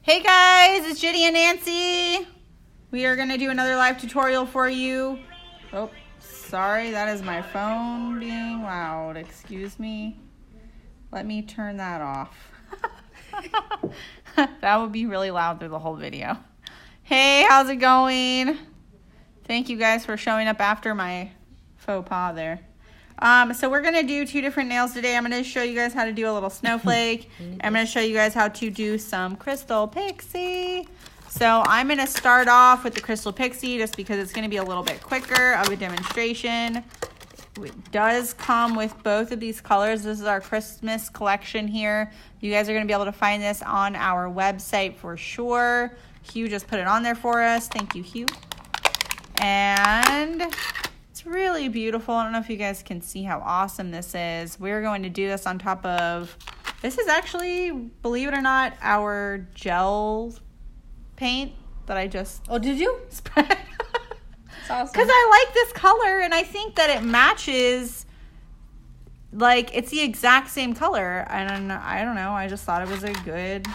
Hey guys, it's Ginny and Nancy. We are going to do another live tutorial for you. Oh, sorry, that is my phone being loud. Excuse me. Let me turn that off. That would be really loud through the whole video. Hey, how's it going? Thank you guys for showing up after my faux pas there. So we're going to do two different nails today. I'm going to show you guys how to do a little snowflake. I'm going to show you guys how to do some crystal pixie. So I'm going to start off with the crystal pixie just because it's going to be a little bit quicker of a demonstration. It does come with both of these colors. This is our Christmas collection here. You guys are going to be able to find this on our website for sure. Hugh just put it on there for us. Thank you, Hugh. And it's really beautiful. I don't know if you guys can see how awesome this is. We're going to do this on top of, this is actually, believe it or not, our gel paint that I just did you spread. That's awesome. Because I like this color and I think that it matches, like it's the exact same color. And I don't know, I just thought it was a good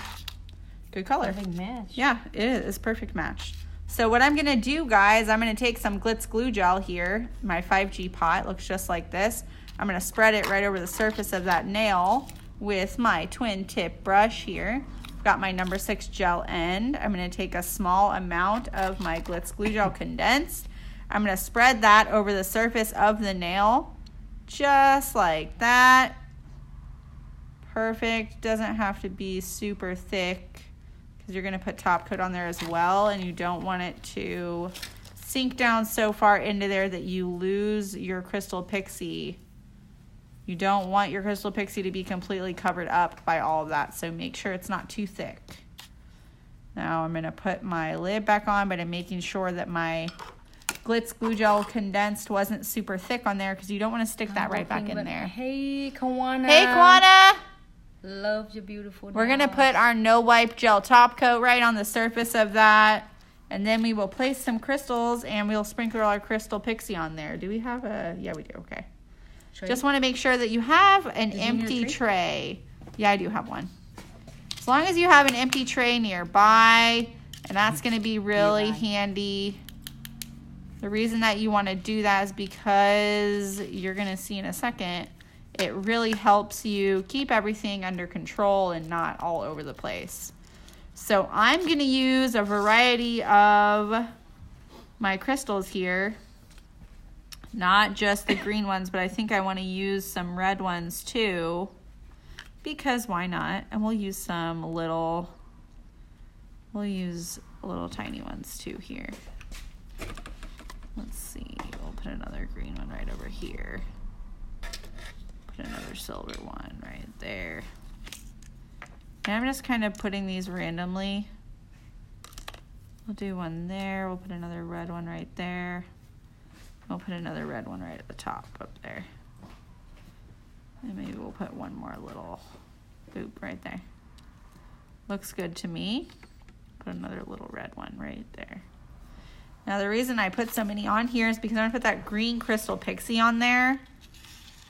color. Perfect match. Yeah, it is. It's a perfect match. So what I'm going to do, guys, I'm going to take some Glitz glue gel here. My 5G pot looks just like this. I'm going to spread it right over the surface of that nail with my twin tip brush here. I've got my number 6 gel end. I'm going to take a small amount of my Glitz glue gel condensed. I'm going to spread that over the surface of the nail just like that. Perfect. Doesn't have to be super thick, you're going to put top coat on there as well, and you don't want it to sink down so far into there that you lose your crystal pixie. You don't want your crystal pixie to be completely covered up by all of that, so make sure it's not too thick. Now I'm going to put my lid back on, but I'm making sure that my Glitz glue gel condensed wasn't super thick on there because you don't want to stick that right back in there. Hey, Kawana. Hey, Kawana. Love your beautiful nails. We're going to put our no wipe gel top coat right on the surface of that. And then we will place some crystals and we'll sprinkle our crystal pixie on there. Do we have a, yeah, we do. Okay. Tray? Just want to make sure that you have an empty tray. Yeah, I do have one. As long as you have an empty tray nearby, and that's going to be really handy. The reason that you want to do that is because you're going to see in a second, it really helps you keep everything under control and not all over the place. So I'm going to use a variety of my crystals here. Not just the green ones, but I think I want to use some red ones too. Because why not? And we'll use little tiny ones too here. Let's see, we'll put another green one right over here. Another silver one right there. And I'm just kind of putting these randomly. We'll do one there. We'll put another red one right there. We'll put another red one right at the top up there. And maybe we'll put one more little boop right there. Looks good to me. Put another little red one right there. Now the reason I put so many on here is because I'm going to put that green crystal pixie on there.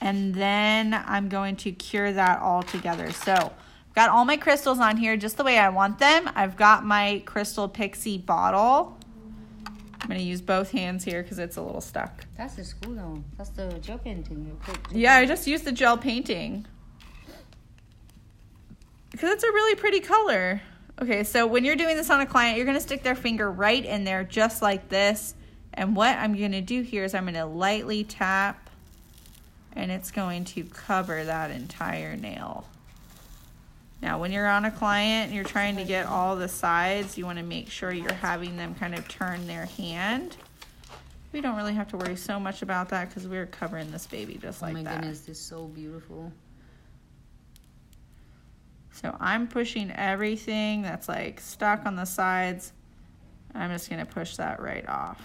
And then I'm going to cure that all together. So I've got all my crystals on here just the way I want them. I've got my crystal pixie bottle. I'm going to use both hands here because it's a little stuck. That's the school though. That's the gel painting. Yeah, I just used the gel painting. Because it's a really pretty color. Okay, so when you're doing this on a client, you're going to stick their finger right in there just like this. And what I'm going to do here is I'm going to lightly tap. And it's going to cover that entire nail. Now, when you're on a client and you're trying to get all the sides, you want to make sure you're having them kind of turn their hand. We don't really have to worry so much about that because we're covering this baby just like that. Oh my goodness, this is so beautiful. So I'm pushing everything that's like stuck on the sides. I'm just going to push that right off.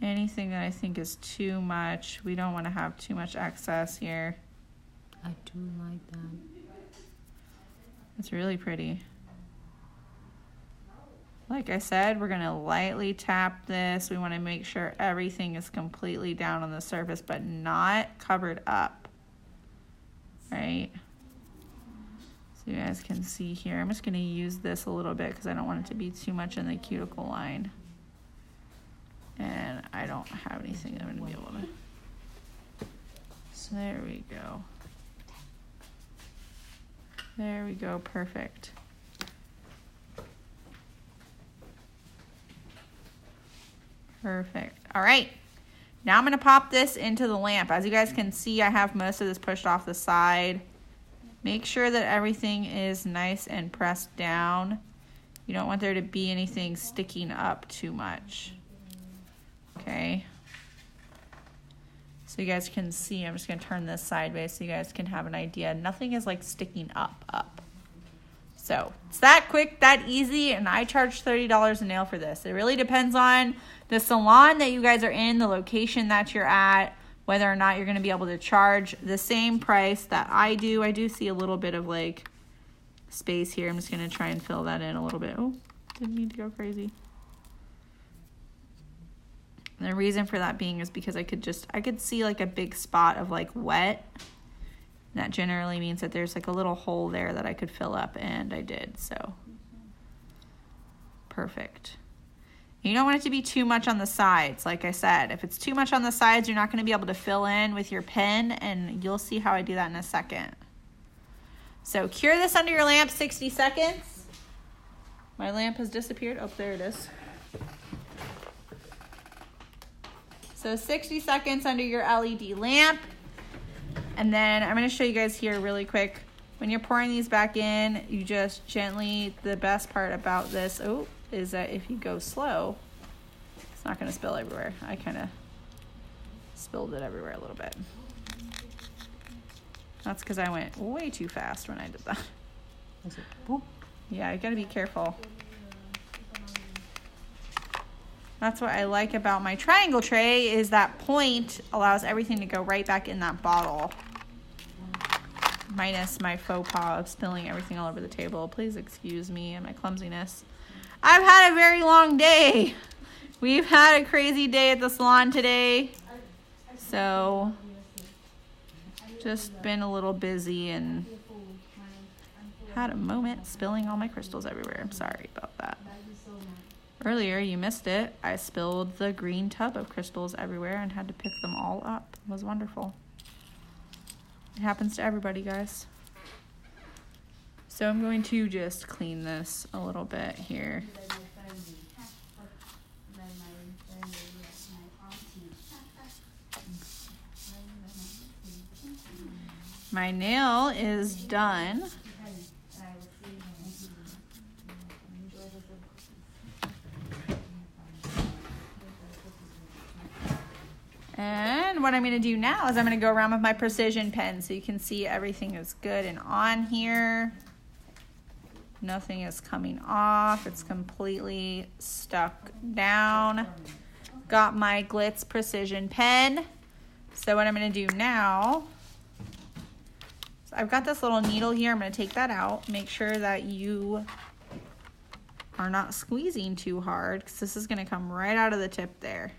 Anything that I think is too much, we don't want to have too much excess here. I do like that. It's really pretty. Like I said, we're going to lightly tap this. We want to make sure everything is completely down on the surface, but not covered up, right? So you guys can see here. I'm just going to use this a little bit because I don't want it to be too much in the cuticle line. And I don't have anything that I'm going to be able to. So there we go. There we go, perfect. Perfect. All right. Now I'm going to pop this into the lamp. As you guys can see, I have most of this pushed off the side. Make sure that everything is nice and pressed down. You don't want there to be anything sticking up too much. Okay. So you guys can see, I'm just going to turn this sideways so you guys can have an idea. Nothing is like sticking up. So it's that quick, that easy, and I charge $30 a nail for this. It really depends on the salon that you guys are in, the location that you're at, whether or not you're going to be able to charge the same price that I do. I do see a little bit of like space here. I'm just going to try and fill that in a little bit. Oh, didn't mean to go crazy. And the reason for that being is because I could see like a big spot of like wet. That generally means that there's like a little hole there that I could fill up, and I did, so. Perfect. You don't want it to be too much on the sides, like I said. If it's too much on the sides, you're not going to be able to fill in with your pen, and you'll see how I do that in a second. So cure this under your lamp 60 seconds. My lamp has disappeared. Oh, there it is. So 60 seconds under your LED lamp. And then I'm going to show you guys here really quick. When you're pouring these back in, you just gently, the best part about this, is that if you go slow, it's not going to spill everywhere. I kind of spilled it everywhere a little bit. That's because I went way too fast when I did that. Yeah, you got to be careful. That's what I like about my triangle tray, is that point allows everything to go right back in that bottle. Minus my faux pas of spilling everything all over the table. Please excuse me and my clumsiness. I've had a very long day. We've had a crazy day at the salon today. So, just been a little busy and had a moment spilling all my crystals everywhere. I'm sorry about that. Earlier, you missed it. I spilled the green tub of crystals everywhere and had to pick them all up. It was wonderful. It happens to everybody, guys. So I'm going to just clean this a little bit here. My nail is done. And what I'm going to do now is I'm going to go around with my precision pen so you can see everything is good and on here. Nothing is coming off. It's completely stuck down. Got my Glitz precision pen. So what I'm going to do now, so I've got this little needle here. I'm going to take that out. Make sure that you are not squeezing too hard, because this is going to come right out of the tip there.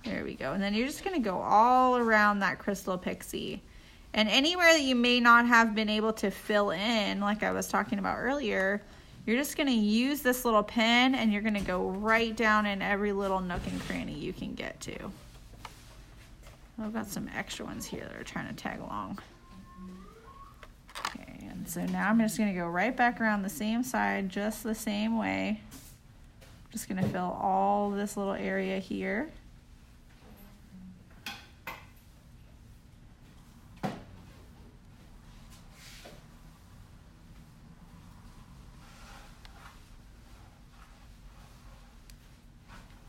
There we go. And then you're just going to go all around that crystal pixie. And anywhere that you may not have been able to fill in, like I was talking about earlier, you're just going to use this little pen and you're going to go right down in every little nook and cranny you can get to. I've got some extra ones here that are trying to tag along. Okay, and so now I'm just going to go right back around the same side, just the same way. Just going to fill all this little area here.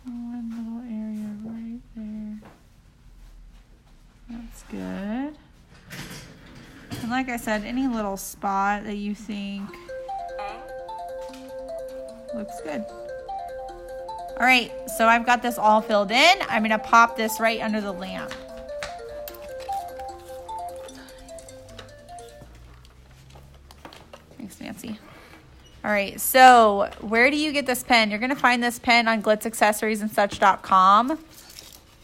One little area right there. That's good. And like I said, any little spot that you think looks good. All right, so I've got this all filled in. I'm gonna pop this right under the lamp. Thanks, Nancy. All right, so where do you get this pen? You're going to find this pen on glitzaccessoriesandsuch.com.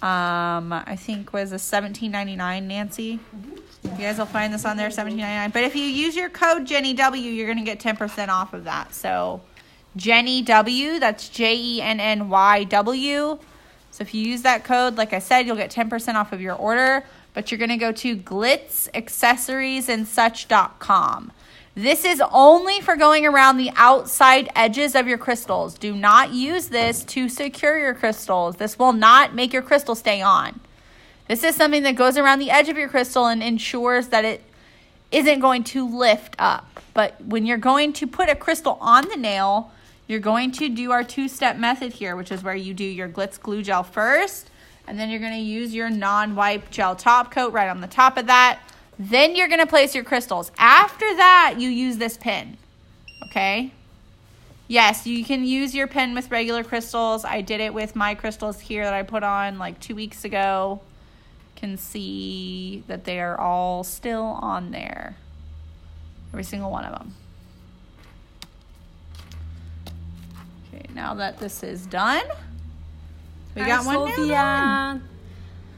I think was a $17.99, Nancy. Yeah. You guys will find this on there, $17.99. But if you use your code JennyW, you're going to get 10% off of that. So JennyW, that's JennyW. So if you use that code, like I said, you'll get 10% off of your order. But you're going to go to glitzaccessoriesandsuch.com. This is only for going around the outside edges of your crystals. Do not use this to secure your crystals. This will not make your crystal stay on. This is something that goes around the edge of your crystal and ensures that it isn't going to lift up. But when you're going to put a crystal on the nail, you're going to do our two-step method here, which is where you do your Glitz glue gel first, and then you're going to use your non-wipe gel top coat right on the top of that. Then you're going to place your crystals. After that, you use this pin, okay? Yes, you can use your pin with regular crystals. I did it with my crystals here that I put on like 2 weeks ago. Can see that they are all still on there. Every single one of them. Okay, now that this is done, we got one nail done.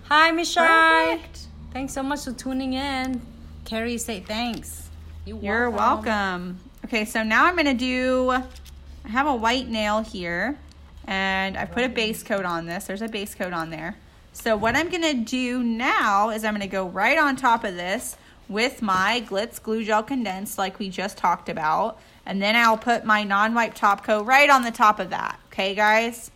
Hi, Michelle. Perfect. Thanks so much for tuning in. Carrie, say thanks. You're welcome. Okay, so now I'm going to do, I have a white nail here, and I put a base coat on this. There's a base coat on there. So what I'm going to do now is I'm going to go right on top of this with my Glitz Glue Gel Condensed like we just talked about. And then I'll put my non-wipe top coat right on the top of that. Okay, guys?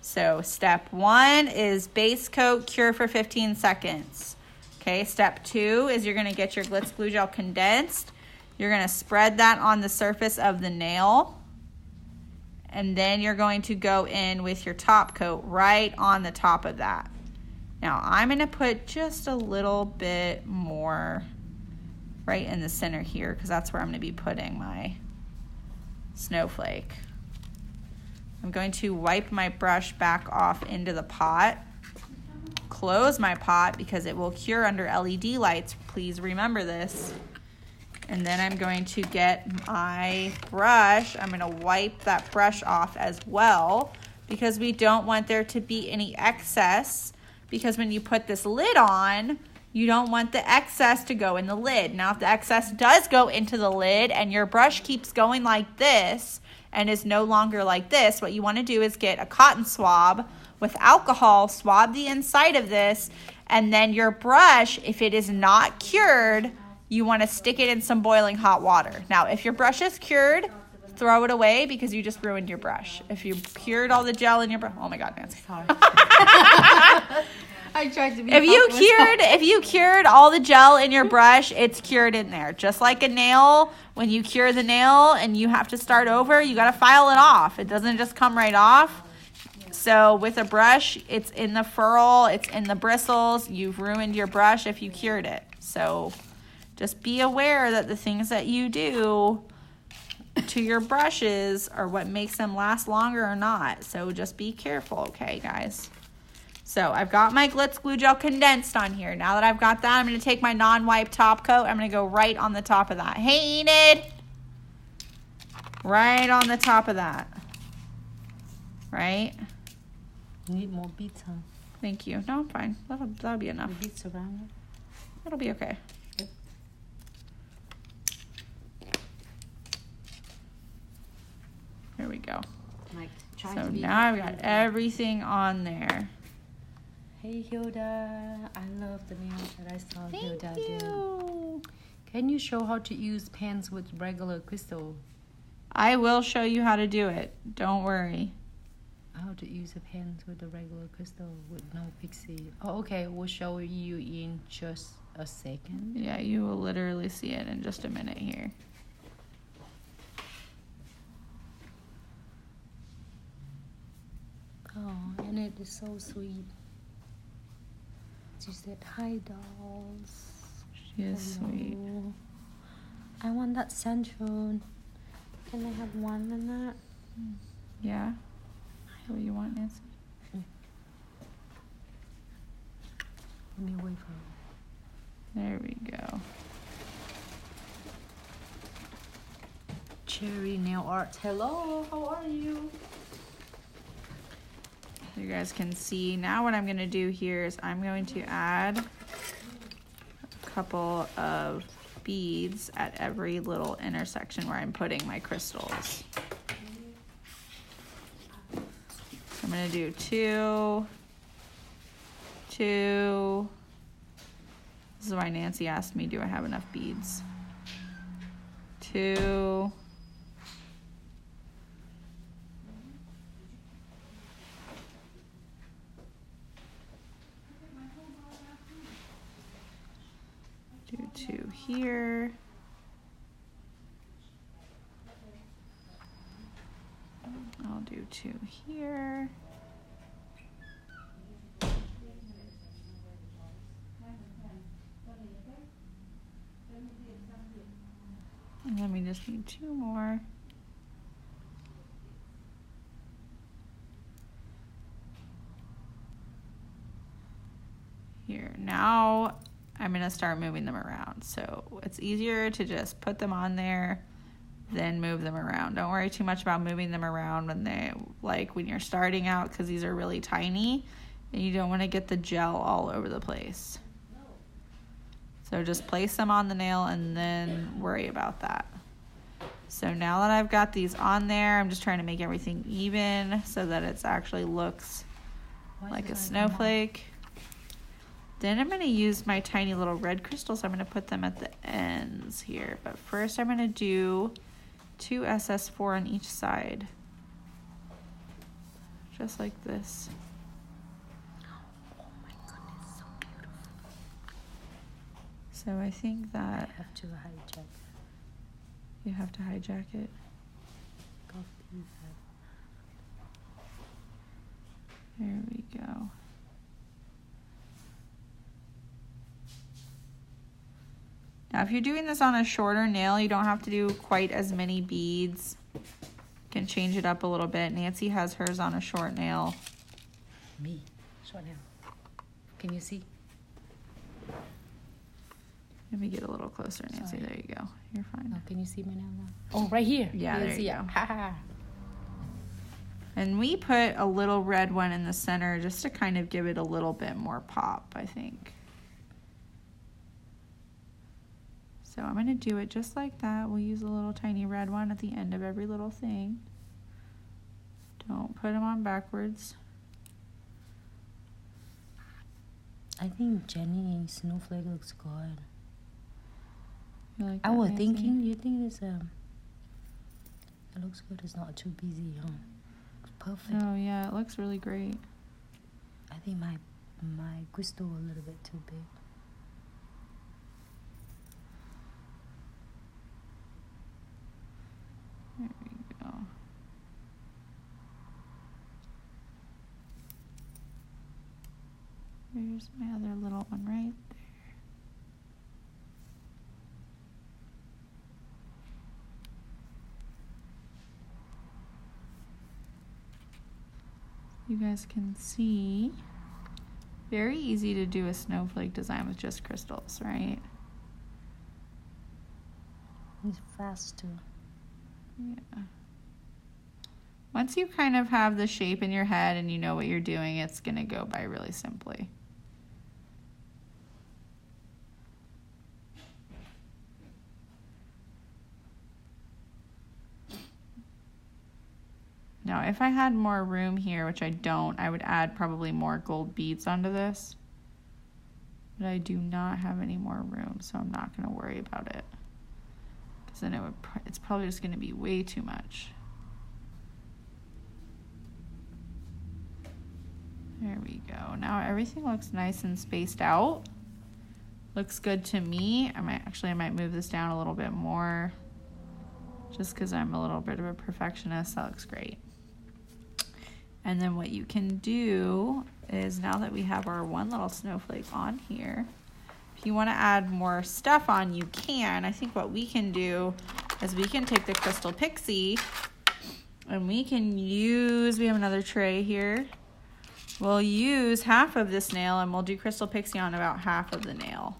So step 1 is base coat, cure for 15 seconds. Okay, step 2 is you're going to get your Glitz Glue Gel Condensed. You're going to spread that on the surface of the nail. And then you're going to go in with your top coat right on the top of that. Now, I'm going to put just a little bit more right in the center here because that's where I'm going to be putting my snowflake. I'm going to wipe my brush back off into the pot. Close my pot because it will cure under LED lights. Please remember this. And then I'm going to get my brush. I'm going to wipe that brush off as well because we don't want there to be any excess, because when you put this lid on, you don't want the excess to go in the lid. Now, if the excess does go into the lid and your brush keeps going like this and is no longer like this, what you want to do is get a cotton swab with alcohol, swab the inside of this, and then your brush, if it is not cured, you want to stick it in some boiling hot water. Now, if your brush is cured, throw it away because you just ruined your brush. If you cured all the gel in your brush, oh my God, Nancy. Sorry. I tried to be if you cured all the gel in your brush, it's cured in there. Just like a nail, when you cure the nail and you have to start over, you got to file it off. It doesn't just come right off. So with a brush, it's in the ferrule, it's in the bristles. You've ruined your brush if you cured it. So just be aware that the things that you do to your brushes are what makes them last longer or not. So just be careful, okay, guys? So I've got my Glitz Glue Gel Condensed on here. Now that I've got that, I'm going to take my non-wipe top coat. I'm going to go right on the top of that. Hey, Enid! Right on the top of that. Right? You need more beads, huh? Thank you. No, I'm fine. That'll be enough. The beads around it. It'll be okay. Here we go. So now I've got everything on there. Hey Hilda, I love the nail that I saw Hilda do. Thank you. Can you show how to use pens with regular crystal? I will show you how to do it. Don't worry. How to use a pen with a regular crystal with no Pixie. Oh, okay. We'll show you in just a second. Yeah, you will literally see it in just a minute here. Oh, and it is so sweet. She said, "Hi, dolls." She is sweet. I want that central. Can I have one in that? Yeah? What do you want, Nancy? Let me wait for it. There we go. Cherry Nail Art. Hello, how are you? You guys can see. Now what I'm going to do here is I'm going to add a couple of beads at every little intersection where I'm putting my crystals. I'm gonna do 2, 2. This is why Nancy asked me, do I have enough beads? 2. Do 2 here. I'll do 2 here. And then we just need 2 more. Here. Now I'm going to start moving them around. So it's easier to just put them on there, then move them around. Don't worry too much about moving them around when you're starting out, because these are really tiny and you don't want to get the gel all over the place. So just place them on the nail and then worry about that. So now that I've got these on there, I'm just trying to make everything even so that it actually looks like a snowflake. Then I'm going to use my tiny little red crystals. I'm going to put them at the ends here. But first I'm going to do 2 SS4 on each side. Just like this. Oh my goodness, so beautiful. So I think that I have to hijack. you have to hijack it. Copy that. There we go. Now, if you're doing this on a shorter nail, you don't have to do quite as many beads. You can change it up a little bit. Nancy has hers on a short nail. Me, short nail. Can you see? Let me get a little closer, Nancy. Sorry. There you go. You're fine. Oh, can you see my nail now? Oh, right here. Yeah, there you go. Ha ha. And we put a little red one in the center just to kind of give it a little bit more pop, I think. So I'm going to do it just like that. We'll use a little tiny red one at the end of every little thing. Don't put them on backwards. I think Jenny Snowflake looks good. You like I that, was Nancy? thinking, you think it's it looks good. It's not too busy, huh? It's perfect. Oh yeah, it looks really great. I think my crystal a little bit too big. There we go. Here's my other little one right there. You guys can see, very easy to do a snowflake design with just crystals, right? It's fast too. Yeah. Once you kind of have the shape in your head and you know what you're doing, it's going to go by really simply. Now, if I had more room here, which I don't, I would add probably more gold beads onto this. But I do not have any more room, so I'm not going to worry about it. Because then it's probably just going to be way too much. There we go. Now everything looks nice and spaced out. Looks good to me. I might move this down a little bit more. Just because I'm a little bit of a perfectionist. That looks great. And then what you can do is, now that we have our one little snowflake on here, if you want to add more stuff on, you can. I think what we can do is we can take the crystal Pixie and we have another tray here. We'll use half of this nail and we'll do crystal Pixie on about half of the nail.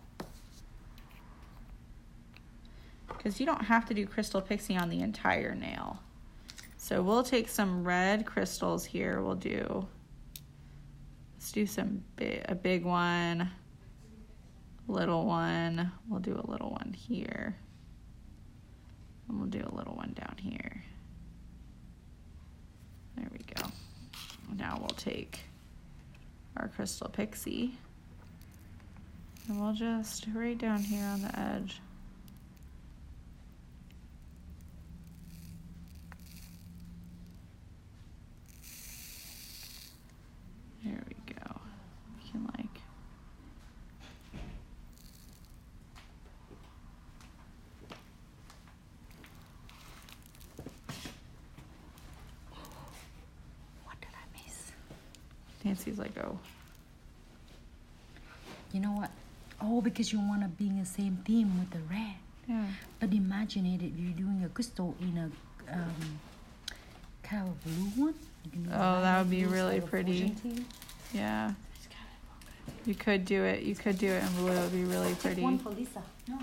Because you don't have to do crystal Pixie on the entire nail. So we'll take some red crystals here. Let's do a big one, a little one. We'll do a little one here. And we'll do a little one down here. There we go. Now we'll take our crystal pixie. And we'll just right down here on the edge. There we go. We can like What did I miss? Nancy's like, oh. You know what? Oh, because you want to be in the same theme with the red. Yeah. But imagine it if you're doing a crystal in a kind of blue one. You can do Oh, that would be blue, really like a pretty. fusion theme. Yeah. You could do it. You could do it in blue. It would be really Take pretty. one for Lisa. No.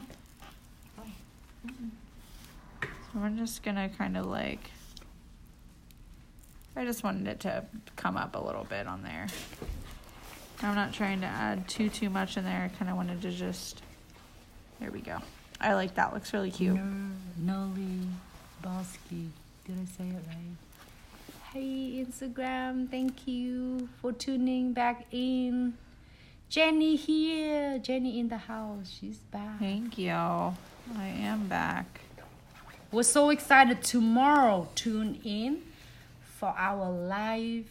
So we're just gonna kind of like, I just wanted it to come up a little bit on there. I'm not trying to add too much in there. I kind of wanted to just, there we go. I like that. Looks really cute. Noli Bosky. Did I say it right? Hey, Instagram. Thank you for tuning back in. Jenny here. Jenny in the house. She's back. Thank you. I am back. We're so excited. Tomorrow, tune in for our live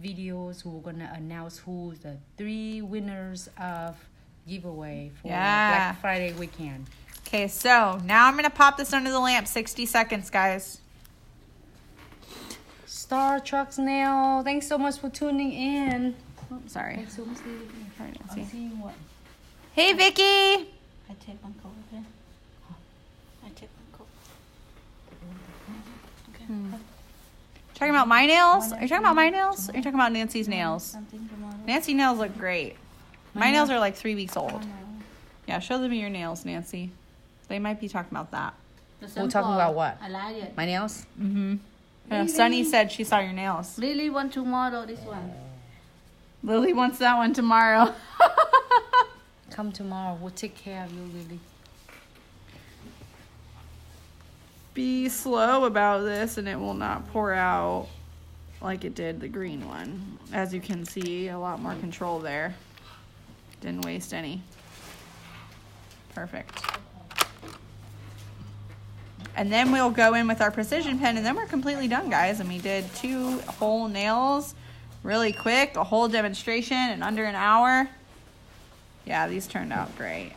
videos. We're gonna announce who's the 3 winners of giveaway for Black Friday weekend. Okay, so now I'm gonna pop this under the lamp. 60 seconds, guys. Star Trucks Nail. Thanks so much for tuning in. Oh, sorry. Thanks so much. Sorry, I'm Nancy. seeing what? Hey, Vicky. I take one coat, okay? I take one coat. Okay. Talking about my nails? Are you talking about my nails? Or are you talking about Nancy's nails? Something tomorrow. Nancy's nails look great. My nails are like 3 weeks old. Tomorrow. Yeah, show them your nails, Nancy. They might be talking about that. The We're talking sample, about what? I like it. My nails? Mm-hmm. Really? Sunny said she saw your nails. Lily want to model this one. Lily wants that one tomorrow. Come tomorrow. We'll take care of you, Lily. Be slow about this and it will not pour out like it did the green one. As you can see, a lot more control there. Didn't waste any. Perfect. And then we'll go in with our precision pen and then we're completely done, guys. And we did 2 whole nails really quick, a whole demonstration in under an hour. Yeah, these turned out great.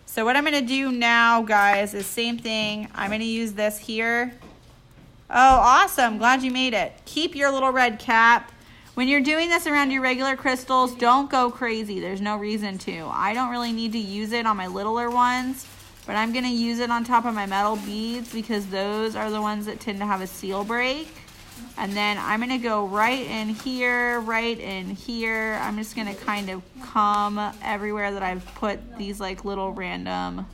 So what I'm gonna do now, guys, is same thing. I'm gonna use this here. Oh, awesome, glad you made it. Keep your little red cap. When you're doing this around your regular crystals, don't go crazy. There's no reason to. I don't really need to use it on my littler ones, but I'm gonna use it on top of my metal beads because those are the ones that tend to have a seal break. And then I'm gonna go right in here, right in here. I'm just gonna kind of come everywhere that I've put these like little random,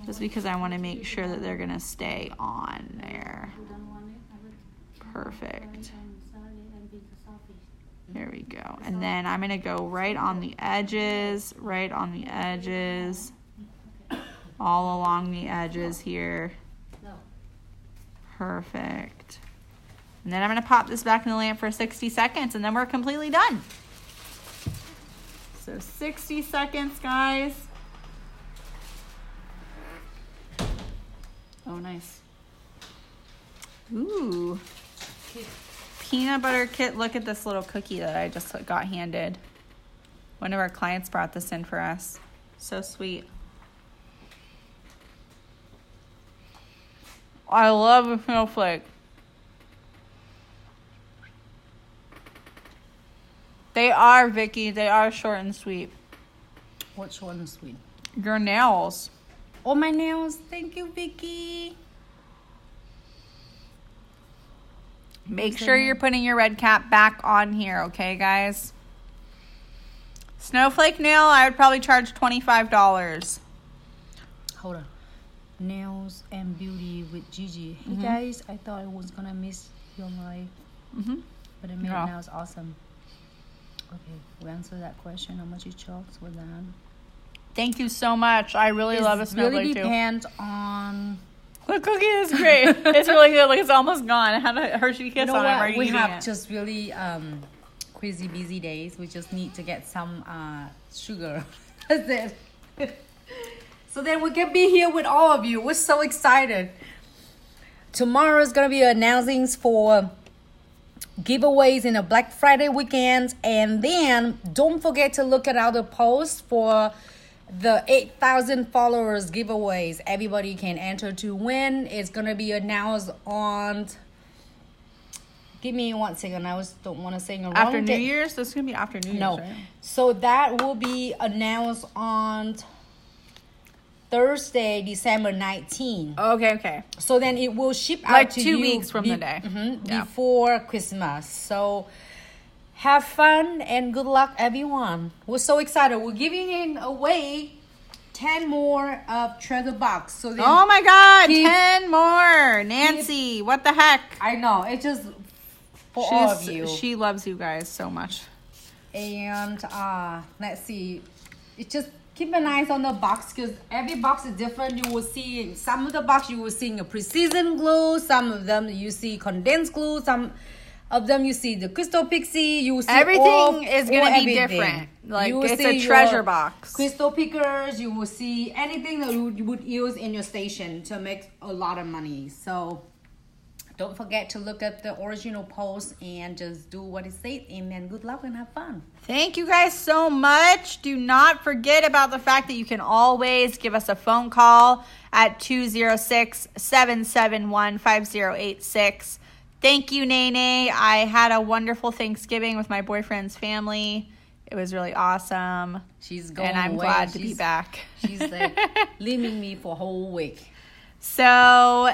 just because I wanna make sure that they're gonna stay on there. Perfect. There we go. And then I'm gonna go right on the edges, all along the edges here. Perfect. And then I'm gonna pop this back in the lamp for 60 seconds and then we're completely done. So 60 seconds, guys. Oh, nice. Ooh. Peanut butter kit. Look at this little cookie that I just got handed. One of our clients brought this in for us. So sweet. I love a snowflake. They are, Vicky. They are short and sweet. What's short and sweet? Your nails. Oh, my nails. Thank you, Vicky. Make sure you're putting your red cap back on here, okay, guys? Snowflake nail, I would probably charge $25. Hold on. Nails and beauty with Gigi. Hey guys, I thought I was gonna miss your live, but it made Yeah. nails awesome. Okay, we answered that question. How much it chalks with that? Thank you so much. I really love a snowflake really too. depends on. The cookie is great. It's really good. Like it's almost gone. I had a Hershey kiss You know on it. I'm what? already We eating have it. just really crazy busy days. We just need to get some sugar. That's it. So then we can be here with all of you. We're so excited. Tomorrow is gonna be announcings for giveaways in the Black Friday weekend, and then don't forget to look at our post for the 8,000 followers giveaways. Everybody can enter to win. It's gonna be announced on. Give me 1 second. I don't want to say the wrong After New date. Year's? This is going to be after New Year's, No. right? So that will be announced on Thursday, December 19th. Okay. So then it will ship out Like to 2 you weeks from the day. Yeah. before Christmas. So have fun and good luck, everyone. We're so excited. We're giving away 10 more of treasure box. So then Oh my God, keep- 10 more. Nancy, what the heck? I know, it's just for all of you. She loves you guys so much. And let's see, it just keep an eye on the box because every box is different. You will see some of the box you will see a precision glue, some of them you see condensed glue, some of them you see the crystal pixie. You will see Everything is going to be everything. different. Like You will it's see a treasure your box. crystal pickers. You will see anything that you would use in your station to make a lot of money. So don't forget to look at the original post and just do what it says. Amen. Good luck and have fun. Thank you guys so much. Do not forget about the fact that you can always give us a phone call at 206-771-5086. Thank you, Nene. I had a wonderful Thanksgiving with my boyfriend's family. It was really awesome. She's going And I'm away. glad to be back. She's like leaving me for a whole week. So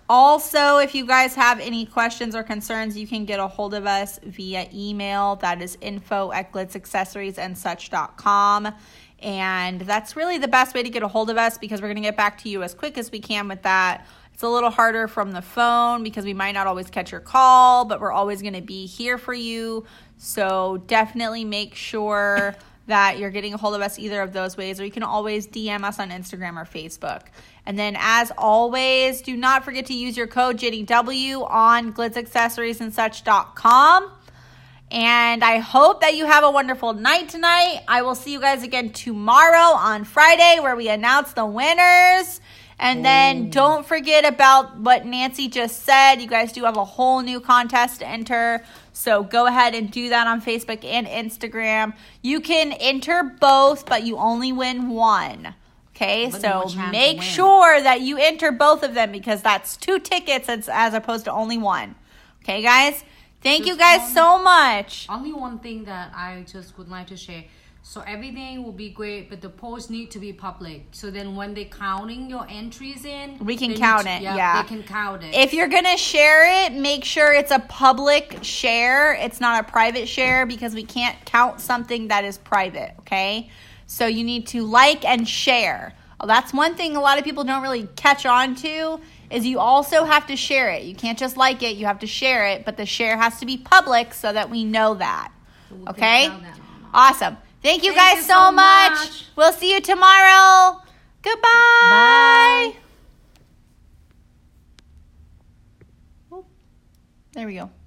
also, if you guys have any questions or concerns, you can get a hold of us via email. That is info@glitzaccessoriesandsuch.com. And that's really the best way to get a hold of us because we're going to get back to you as quick as we can with that. It's a little harder from the phone because we might not always catch your call, but we're always going to be here for you. So definitely make sure that you're getting a hold of us either of those ways, or you can always DM us on Instagram or Facebook. And then as always, do not forget to use your code JDW on glitzaccessoriesandsuch.com. And I hope that you have a wonderful night tonight. I will see you guys again tomorrow on Friday where we announce the winners. And then don't forget about what Nancy just said. You guys do have a whole new contest to enter. So go ahead and do that on Facebook and Instagram. You can enter both, but you only win one. Okay, But so no chance to make win. sure that you enter both of them because that's 2 tickets as opposed to only one. Okay, guys? Thank you guys so much. Only one thing that I just would like to share. So everything will be great, but the posts need to be public. So then when they're counting your entries in, We can they need count to- it, yeah. They can count it. If you're going to share it, make sure it's a public share. It's not a private share because we can't count something that is private, okay? So you need to like and share. Well, that's one thing a lot of people don't really catch on to is you also have to share it. You can't just like it. You have to share it, but the share has to be public so that we know that, So we can okay? count that on. Awesome. Thank you Thank guys you so so much. much. We'll see you tomorrow. Goodbye. Bye. Oh, there we go.